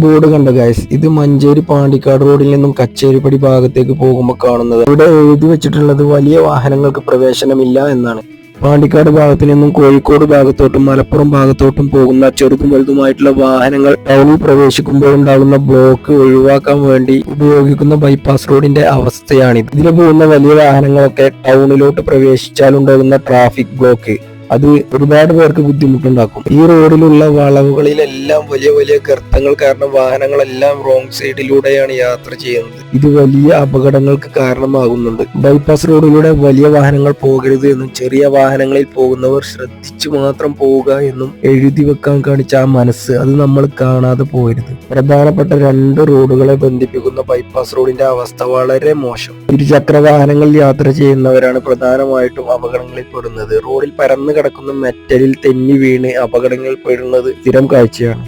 Board കണ്ട guys, ഇത് മഞ്ചേരി പാണ്ടിക്കാട് റോഡിൽ നിന്നും കച്ചേരിപ്പടി ഭാഗത്തേക്ക് പോകുമ്പോൾ കാണുന്നത്. ഇവിടെ എഴുതി വെച്ചിട്ടുള്ളത് വലിയ വാഹനങ്ങൾക്ക് പ്രവേശനമില്ല എന്നാണ്. പാണ്ടിക്കാട് ഭാഗത്തു നിന്നും കോഴിക്കോട് ഭാഗത്തോട്ടും മലപ്പുറം ഭാഗത്തോട്ടും പോകുന്ന ചെറുതും വലുതുമായിട്ടുള്ള വാഹനങ്ങൾ ടൗണിൽ പ്രവേശിക്കുമ്പോൾ ഉണ്ടാകുന്ന ബ്ലോക്ക് ഒഴിവാക്കാൻ വേണ്ടി ഉപയോഗിക്കുന്ന ബൈപ്പാസ് റോഡിന്റെ അവസ്ഥയാണിത്. ഇതിൽ പോകുന്ന വലിയ വാഹനങ്ങളൊക്കെ ടൗണിലോട്ട് പ്രവേശിച്ചാലുണ്ടാകുന്ന ട്രാഫിക് ബ്ലോക്ക് അത് ഒരുപാട് പേർക്ക് ബുദ്ധിമുട്ടുണ്ടാക്കും. ഈ റോഡിലുള്ള വളവുകളിലെല്ലാം വലിയ വലിയ ഗർത്തങ്ങൾ കാരണം വാഹനങ്ങളെല്ലാം റോങ് സൈഡിലൂടെയാണ് യാത്ര ചെയ്യുന്നത്. ഇത് വലിയ അപകടങ്ങൾക്ക് കാരണമാകുന്നുണ്ട്. ബൈപ്പാസ് റോഡിലൂടെ വലിയ വാഹനങ്ങൾ പോകരുത് എന്നും ചെറിയ വാഹനങ്ങളിൽ പോകുന്നവർ ശ്രദ്ധിച്ചു മാത്രം പോവുക എന്നും എഴുതി വെക്കാൻ കാണിച്ച ആ മനസ്സ് അത് നമ്മൾ കാണാതെ പോകരുത്. പ്രധാനപ്പെട്ട 2 റോഡുകളെ ബന്ധിപ്പിക്കുന്ന ബൈപ്പാസ് റോഡിന്റെ അവസ്ഥ വളരെ മോശം. ഇരുചക്ര വാഹനങ്ങളിൽ യാത്ര ചെയ്യുന്നവരാണ് പ്രധാനമായിട്ടും അപകടങ്ങളിൽ പെടുന്നത്. റോഡിൽ പരന്നു കിടക്കുന്ന മെറ്റലിൽ തെന്നി വീണ് അപകടങ്ങളിൽ പെടുന്നത് സ്ഥിരം കാഴ്ചയാണ്.